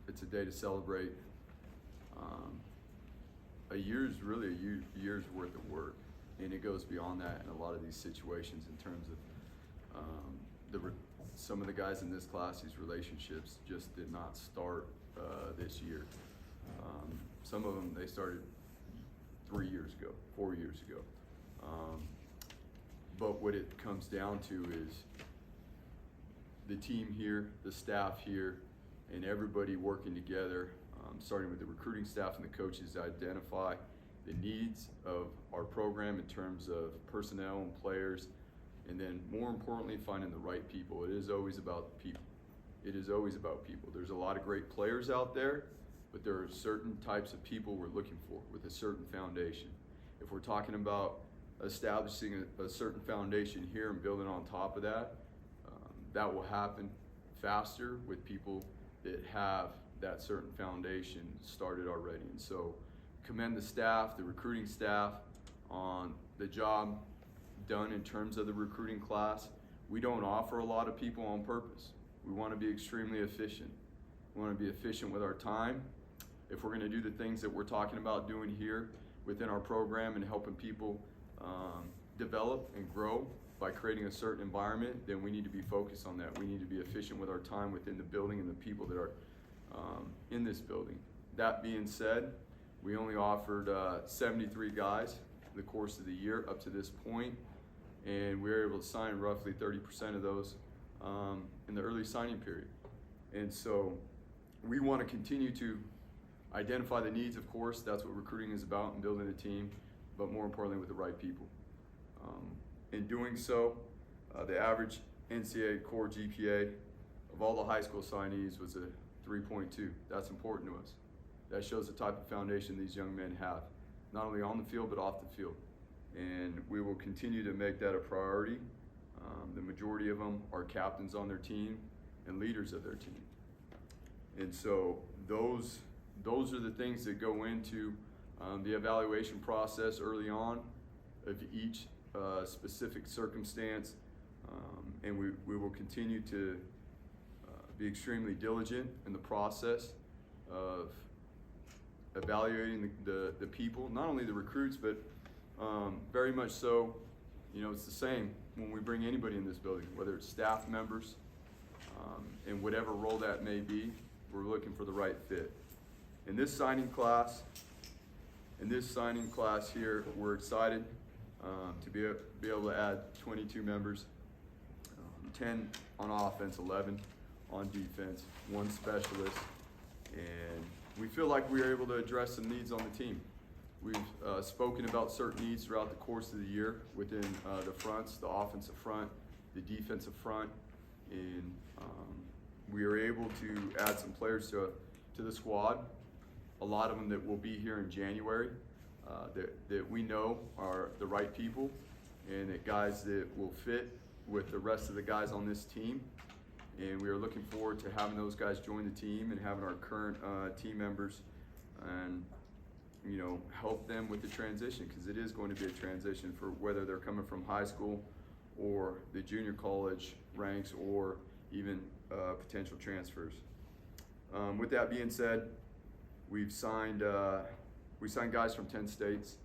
it's a day to celebrate. A year's really a year's worth of work, and it goes beyond that in a lot of these situations in terms of some of the guys in this class. These relationships just did not start this year. Some of them, they started 3 years ago, 4 years ago. But what it comes down to is the team here, the staff here, and everybody working together, starting with the recruiting staff and the coaches, to identify the needs of our program in terms of personnel and players, and then more importantly, finding the right people. It is always about people. It is always about people. There's a lot of great players out there, but there are certain types of people we're looking for with a certain foundation. If we're talking about establishing a certain foundation here and building on top of that, that will happen faster with people that have that certain foundation started already. And so commend the staff, the recruiting staff, on the job done in terms of the recruiting class. We don't offer a lot of people on purpose. We want to be extremely efficient. We want to be efficient with our time. If we're going to do the things that we're talking about doing here within our program and helping people develop and grow by creating a certain environment, then we need to be focused on that. We need to be efficient with our time within the building and the people that are in this building. That being said, we only offered 73 guys in the course of the year up to this point, and we were able to sign roughly 30% of those in the early signing period. And so we want to continue to identify the needs, of course. That's what recruiting is about, and building a team, but more importantly with the right people. In doing so, the average NCAA core GPA of all the high school signees was a 3.2. That's important to us. That shows the type of foundation these young men have, not only on the field, but off the field. And we will continue to make that a priority. The majority of them are captains on their team and leaders of their team. And so those are the things that go into the evaluation process early on of each specific circumstance. And we will continue to be extremely diligent in the process of evaluating the people, not only the recruits, but very much so, it's the same when we bring anybody in this building, whether it's staff members, in whatever role that may be. We're looking for the right fit. In this signing class here, we're excited to be able to add 22 members, 10 on offense, 11 on defense, 1 specialist, and we feel like we are able to address some needs on the team. We've spoken about certain needs throughout the course of the year within the fronts, the offensive front, the defensive front, and we are able to add some players to the squad. A lot of them that will be here in January, that we know are the right people, and that guys that will fit with the rest of the guys on this team. And we are looking forward to having those guys join the team and having our current team members and help them with the transition, because it is going to be a transition for whether they're coming from high school or the junior college ranks or even potential transfers. With that being said, we've signed guys from 10 states,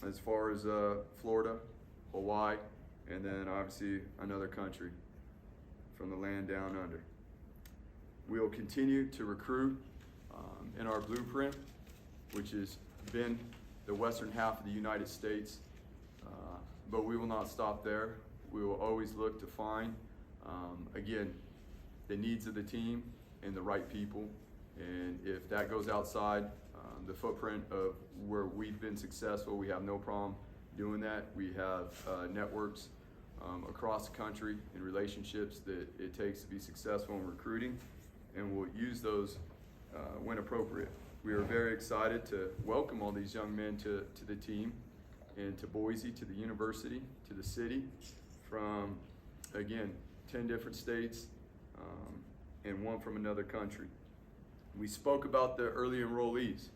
as far as Florida, Hawaii, and then obviously another country from the land down under. We will continue to recruit in our blueprint, which has been the western half of the United States, but we will not stop there. We will always look to find, again, the needs of the team and the right people. And if that goes outside the footprint of where we've been successful, we have no problem doing that. We have networks across the country and relationships that it takes to be successful in recruiting, and we'll use those when appropriate. We are very excited to welcome all these young men to the team and to Boise, to the university, to the city, from, again, 10 different states and 1 from another country. We spoke about the early enrollees.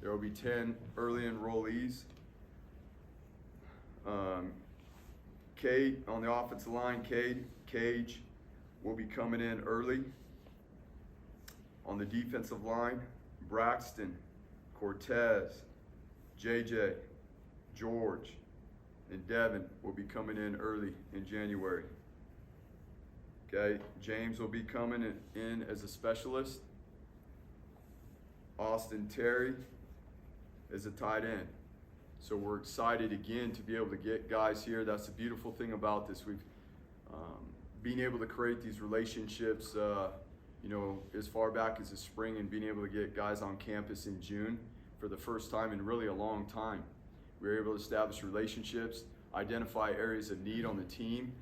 There will be 10 early enrollees. Cade on the offensive line, Cage will be coming in early On the defensive line, Braxton, Cortez, JJ, George, and Devin will be coming in early in January. Okay, James will be coming in as a specialist. Austin Terry is a tight end. So we're excited again to be able to get guys here. That's the beautiful thing about this. We've been able to create these relationships, as far back as the spring, and being able to get guys on campus in June for the first time in really a long time. We were able to establish relationships, identify areas of need on the team,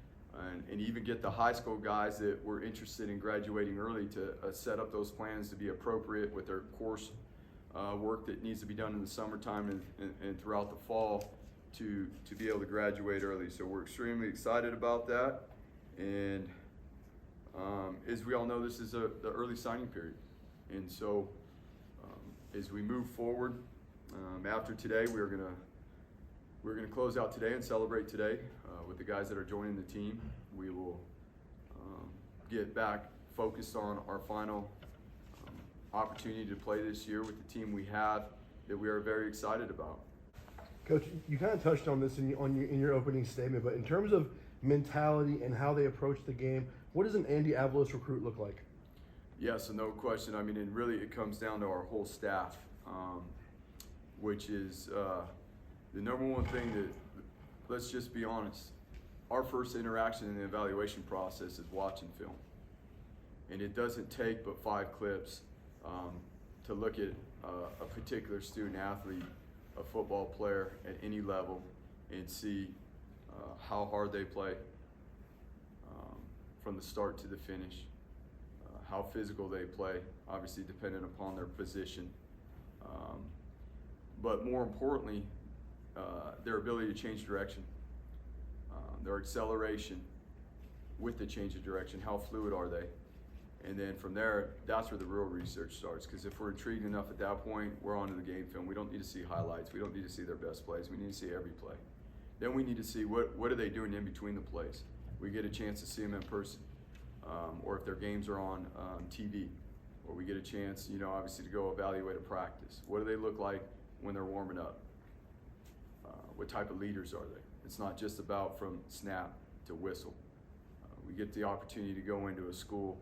and even get the high school guys that were interested in graduating early to set up those plans to be appropriate with their course work that needs to be done in the summertime and throughout the fall to be able to graduate early. So we're extremely excited about that. And as we all know, this is the early signing period. And so as we move forward, after today, we're gonna close out today and celebrate today with the guys that are joining the team. We will get back focused on our final opportunity to play this year with the team we have that we are very excited about. Coach, you kind of touched on this in your opening statement, but in terms of mentality and how they approach the game, what does an Andy Avalos recruit look like? Yeah, so no question. I mean, and really it comes down to our whole staff, which is the number one thing that, let's just be honest, our first interaction in the evaluation process is watching film. And it doesn't take but 5 clips to look at a particular student athlete, a football player at any level, and see how hard they play from the start to the finish, how physical they play, obviously dependent upon their position, but more importantly, their ability to change direction, their acceleration with the change of direction, how fluid are they? And then from there, that's where the real research starts, because if we're intrigued enough at that point, we're on to the game film. We don't need to see highlights. We don't need to see their best plays. We need to see every play. Then we need to see what are they doing in between the plays. We get a chance to see them in person, or if their games are on TV, or we get a chance, obviously to go evaluate a practice. What do they look like when they're warming up? What type of leaders are they? It's not just about from snap to whistle. We get the opportunity to go into a school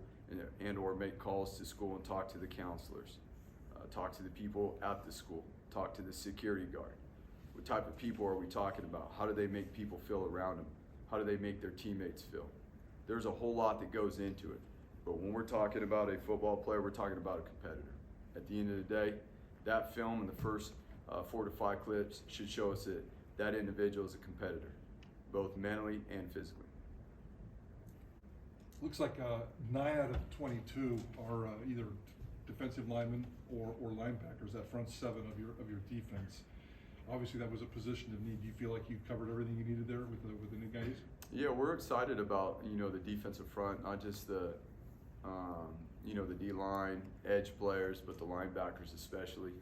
and or make calls to school and talk to the counselors, talk to the people at the school, talk to the security guard. What type of people are we talking about? How do they make people feel around them? How do they make their teammates feel? There's a whole lot that goes into it. But when we're talking about a football player, we're talking about a competitor. At the end of the day, that film in the first 4 to 5 clips should show us that individual is a competitor, both mentally and physically. Looks like 9 out of 22 are either defensive linemen or linebackers. That front 7 of your defense. Obviously, that was a position of need. Do you feel like you covered everything you needed there with the new guys? Yeah, we're excited about the defensive front, not just the the D-line, edge players, but the linebackers especially.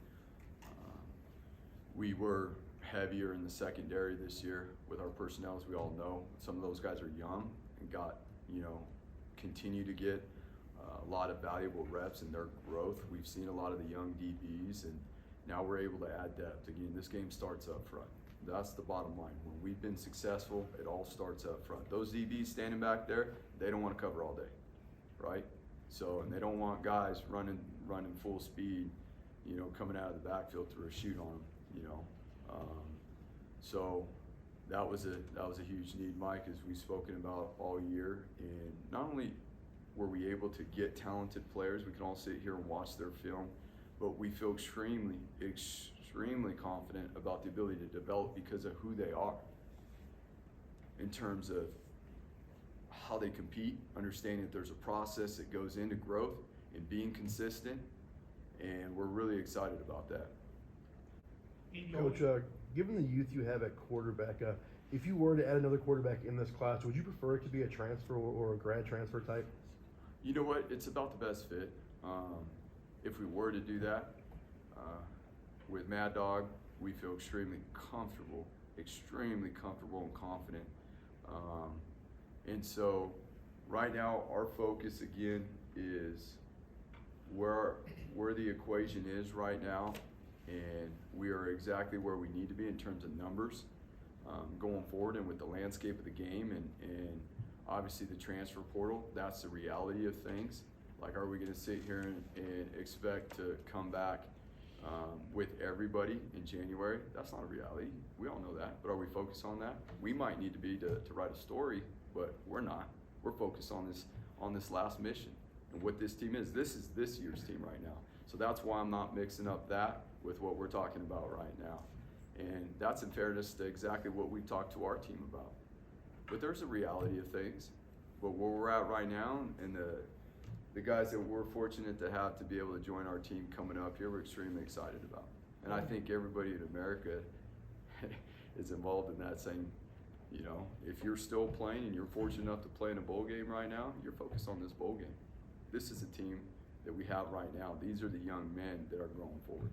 We were heavier in the secondary this year with our personnel, as we all know. Some of those guys are young and continue to get a lot of valuable reps in their growth. We've seen a lot of the young DBs, and now we're able to add depth. Again, this game starts up front. That's the bottom line. When we've been successful, it all starts up front. Those DBs standing back there, they don't want to cover all day, right? So, and they don't want guys running full speed, coming out of the backfield through a shoot on them, So that was a huge need, Mike, as we've spoken about all year. And not only were we able to get talented players, we can all sit here and watch their film, but we feel extremely confident about the ability to develop because of who they are in terms of how they compete, understanding that there's a process that goes into growth and being consistent, and we're really excited about that. Coach, given the youth you have at quarterback, if you were to add another quarterback in this class, would you prefer it to be a transfer or a grad transfer type? You know what? It's about the best fit. If we were to do that, with Mad Dog, we feel extremely comfortable and confident. And so right now our focus again is where the equation is right now, and we are exactly where we need to be in terms of numbers going forward, and with the landscape of the game and obviously the transfer portal. That's the reality of things. Like, are we going to sit here and expect to come back with everybody in January? That's not a reality. We all know that. But are we focused on that? We might need to be to write a story, but we're not. We're focused on this last mission and what this team is. This is this year's team right now. So that's why I'm not mixing up that with what we're talking about right now. And that's in fairness to exactly what we talked to our team about. But there's a reality of things. But where we're at right now, and the guys that we're fortunate to have to be able to join our team coming up here, we're extremely excited about. And I think everybody in America is involved in that, saying, you know, if you're still playing and you're fortunate enough to play in a bowl game right now, you're focused on this bowl game. This is a team that we have right now. These are the young men that are growing forward.